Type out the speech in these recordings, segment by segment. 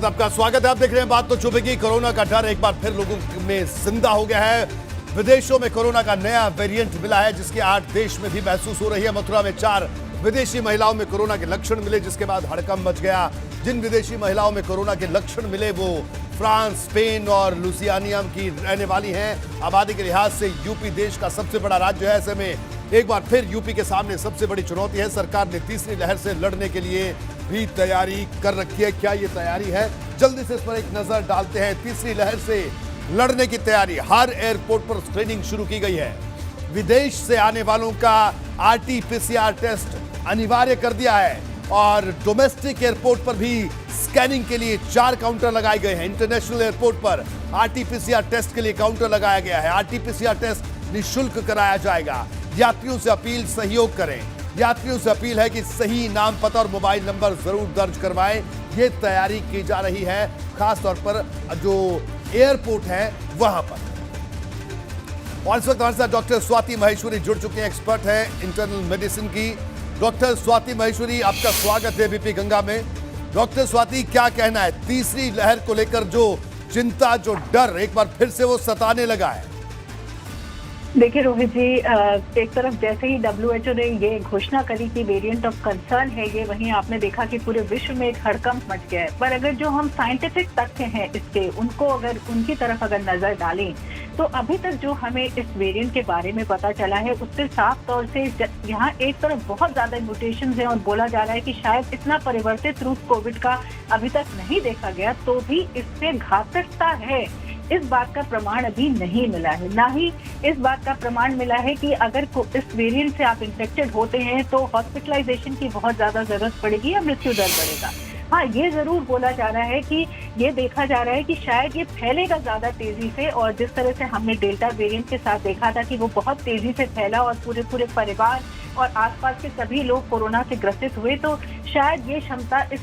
आपका स्वागत है। आप देख रहे हैं बात तो चुभेगी। कोरोना का डर एक बार फिर लोगों में जिंदा हो गया है। विदेशों में कोरोना का नया वेरिएंट मिला है, जिसके 8 देश में भी महसूस हो रही है। मथुरा में 4 विदेशी महिलाओं में कोरोना के लक्षण मिले, जिसके बाद हड़कंप मच गया। जिन विदेशी महिलाओं में कोरोना के लक्षण मिले वो फ्रांस, स्पेन और लुसियानिया की रहने वाली हैं। आबादी के लिहाज से यूपी देश का सबसे बड़ा राज्य है। ऐसे में एक बार फिर यूपी के सामने सबसे बड़ी चुनौती है। सरकार ने तीसरी लहर से लड़ने के लिए भी तैयारी कर रखी है। क्या ये तैयारी है? जल्दी से इस पर एक नजर डालते हैं। तीसरी लहर से लड़ने की तैयारी। हर एयरपोर्ट पर स्क्रीनिंग शुरू की गई है। विदेश से आने वालों का RT-PCR टेस्ट अनिवार्य कर दिया है और डोमेस्टिक एयरपोर्ट पर भी स्कैनिंग के लिए 4 काउंटर लगाए गए हैं। इंटरनेशनल एयरपोर्ट पर RT-PCR टेस्ट के लिए काउंटर लगाया गया है। RT-PCR टेस्ट निःशुल्क कराया जाएगा। यात्रियों से अपील, सहयोग करें। यात्रियों से अपील है कि सही नाम, पता और मोबाइल नंबर जरूर दर्ज करवाएं। ये तैयारी की जा रही है, खास तौर पर जो एयरपोर्ट है वहां पर। और इस वक्त हमारे साथ डॉक्टर स्वाति महेश्वरी जुड़ चुके हैं, एक्सपर्ट हैं इंटरनल मेडिसिन की। डॉक्टर स्वाति महेश्वरी, आपका स्वागत है बीपी गंगा में। डॉक्टर स्वाति, क्या कहना है तीसरी लहर को लेकर? जो चिंता, जो डर एक बार फिर से वो सताने लगा है। देखिए रोहित जी, एक तरफ जैसे ही WHO ने ये घोषणा करी कि वेरिएंट ऑफ कंसर्न है ये, वहीं आपने देखा कि पूरे विश्व में एक हड़कंप मच गया है। पर अगर जो हम साइंटिफिक तथ्य हैं इसके, उनको अगर उनकी तरफ अगर नजर डालें तो अभी तक जो हमें इस वेरिएंट के बारे में पता चला है उससे साफ तौर से यहाँ एक तरफ बहुत ज्यादा म्यूटेशंस हैं और बोला जा रहा है कि शायद इतना परिवर्तित रूप कोविड का अभी तक नहीं देखा गया, तो भी इससे घातकता है इस बात का प्रमाण अभी नहीं मिला है। ना ही इस बात का प्रमाण मिला है कि अगर इस वेरिएंट से आप इन्फेक्टेड होते हैं तो हॉस्पिटलाइजेशन की बहुत ज्यादा जरूरत पड़ेगी या मृत्यु दर बढ़ेगा। हाँ, ये जरूर बोला जा रहा है कि ये देखा जा रहा है कि शायद ये फैलेगा ज्यादा तेजी से, और जिस तरह से हमने डेल्टा वेरिएंट के साथ देखा था कि वो बहुत तेजी से फैला और पूरे परिवार और आसपास के सभी लोग कोरोना से ग्रसित हुए, तो शायद ये क्षमता इस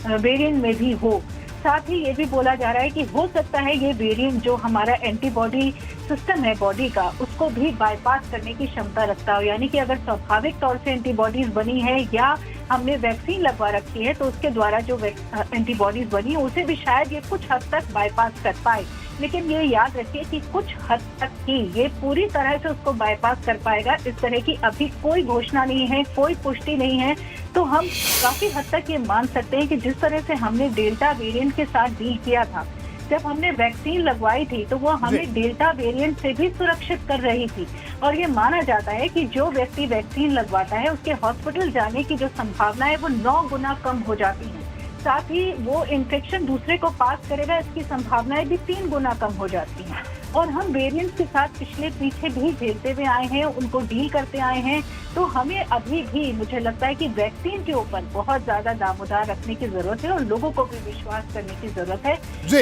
वेरिएंट में भी हो। साथ ही ये भी बोला जा रहा है कि हो सकता है ये वेरिएंट जो हमारा एंटीबॉडी सिस्टम है बॉडी का, उसको भी बाईपास करने की क्षमता रखता हो। यानी कि अगर स्वाभाविक तौर से एंटीबॉडीज बनी है या हमने वैक्सीन लगवा रखी है तो उसके द्वारा जो एंटीबॉडीज बनी है उसे भी शायद ये कुछ हद तक बाईपास कर पाए। लेकिन ये याद रखिए कि कुछ हद तक ही, ये पूरी तरह से उसको बाईपास कर पाएगा इस तरह की अभी कोई घोषणा नहीं है, कोई पुष्टि नहीं है। तो हम काफी हद तक ये मान सकते हैं कि जिस तरह से हमने डेल्टा वेरिएंट के साथ डील किया था, जब हमने वैक्सीन लगवाई थी तो वो हमें डेल्टा वेरिएंट से भी सुरक्षित कर रही थी। और ये माना जाता है कि जो व्यक्ति वैक्सीन लगवाता है उसके हॉस्पिटल जाने की जो संभावना है वो 9 गुना कम हो जाती है। साथ ही वो इन्फेक्शन दूसरे को पास करेगा, इसकी संभावनाएं भी 3 गुना कम हो जाती हैं। और हम वेरिएंट्स के साथ पिछले पीछे भी झेलते हुए आए हैं, उनको डील करते आए हैं। तो हमें अभी भी मुझे लगता है कि वैक्सीन के ऊपर बहुत ज्यादा दामोदार रखने की जरूरत है और लोगों को भी विश्वास करने की जरूरत है।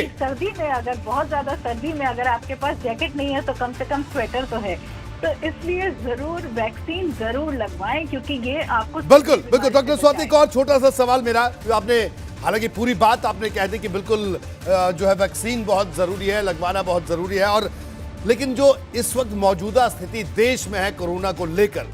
सर्दी में अगर बहुत ज्यादा सर्दी में अगर आपके पास जैकेट नहीं है तो कम से कम स्वेटर तो है। तो इसलिए जरूर वैक्सीन जरूर लगवाएं, क्योंकि ये आपको बिल्कुल। डॉक्टर स्वाति, एक और छोटा सा सवाल मेरा, आपने हालांकि पूरी बात आपने कह दी कि बिल्कुल जो है वैक्सीन बहुत जरूरी है, लगवाना बहुत जरूरी है, और लेकिन जो इस वक्त मौजूदा स्थिति देश में है कोरोना को लेकर,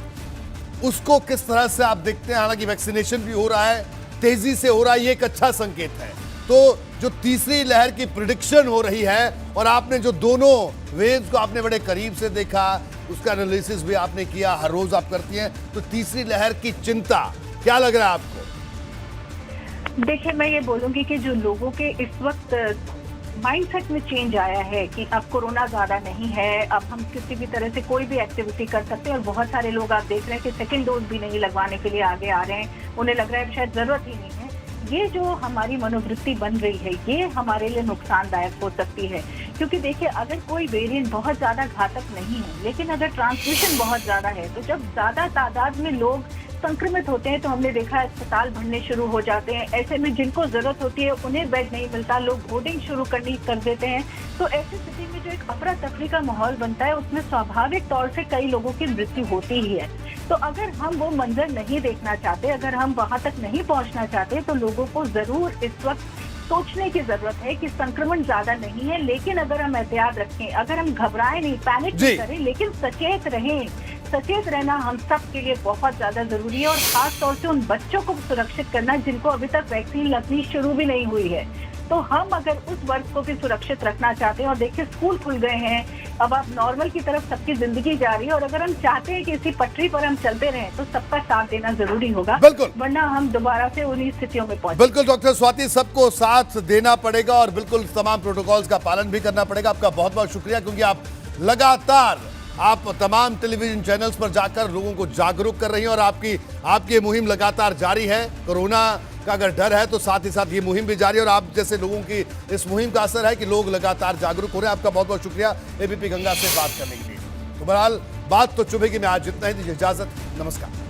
उसको किस तरह से आप देखते हैं? हालांकि वैक्सीनेशन भी हो रहा है, तेजी से हो रहा है, ये एक अच्छा संकेत है। तो जो तीसरी लहर की प्रिडिक्शन हो रही है और आपने जो दोनों वेव्स को आपने बड़े करीब से देखा, उसका एनालिसिस भी आपने किया, हर रोज आप करती हैं, तो तीसरी लहर की चिंता क्या लग रहा है आपको? देखिए, मैं ये बोलूंगी कि जो लोगों के इस वक्त माइंडसेट में चेंज आया है कि अब कोरोना ज्यादा नहीं है, अब हम किसी भी तरह से कोई भी एक्टिविटी कर सकते हैं, और बहुत सारे लोग आप देख रहे हैं कि सेकंड डोज भी नहीं लगवाने के लिए आगे आ रहे हैं, उन्हें लग रहा है शायद जरूरत ही नहीं है। ये जो हमारी मनोवृत्ति बन रही है ये हमारे लिए नुकसानदायक हो सकती है, क्योंकि देखिए अगर कोई वेरिएंट बहुत ज्यादा घातक नहीं है लेकिन अगर ट्रांसमिशन बहुत ज्यादा है, तो जब ज्यादा तादाद में लोग संक्रमित होते हैं तो हमने देखा है अस्पताल भरने शुरू हो जाते हैं। ऐसे में जिनको जरूरत होती है उन्हें बेड नहीं मिलता, लोग होर्डिंग शुरू कर देते हैं। तो ऐसी स्थिति में जो एक अफरा तफरी का माहौल बनता है उसमें स्वाभाविक तौर से कई लोगों की मृत्यु होती ही है। तो अगर हम वो मंजर नहीं देखना चाहते, अगर हम वहां तक नहीं पहुंचना चाहते, तो लोगों को जरूर इस वक्त सोचने की जरूरत है कि संक्रमण ज्यादा नहीं है, लेकिन अगर हम एहतियात रखें, अगर हम घबराएं नहीं, पैनिक नहीं करें, लेकिन सचेत रहें। सचेत रहना हम सब के लिए बहुत ज्यादा जरूरी है, और खास तौर से उन बच्चों को सुरक्षित करना जिनको अभी तक वैक्सीन लगनी शुरू भी नहीं हुई है। तो हम अगर उस वर्ग को भी सुरक्षित रखना चाहते हैं, और देखिए स्कूल खुल गए हैं, अब आप नॉर्मल की तरफ सबकी जिंदगी जा रही है, और अगर हम चाहते हैं कि इसी पटरी पर हम चलते रहें तो सबका साथ देना जरूरी होगा, बिल्कुल, वरना हम दोबारा से उन्हीं स्थितियों में पहुंचे। बिल्कुल डॉक्टर स्वाति, सबको साथ देना पड़ेगा और बिल्कुल तमाम प्रोटोकॉल्स का पालन भी करना पड़ेगा। आपका बहुत बहुत शुक्रिया, क्योंकि आप लगातार आप तमाम टेलीविजन चैनल्स पर जाकर लोगों को जागरूक कर रही हैं और आपकी ये मुहिम लगातार जारी है। कोरोना का अगर डर है तो साथ ही साथ ये मुहिम भी जारी है और आप जैसे लोगों की इस मुहिम का असर है कि लोग लगातार जागरूक हो रहे हैं। आपका बहुत बहुत शुक्रिया एबीपी गंगा से बात करने के लिए। तो बहरहाल बात तो चुभेगी में आज इतना ही, दीजिए इजाजत, नमस्कार।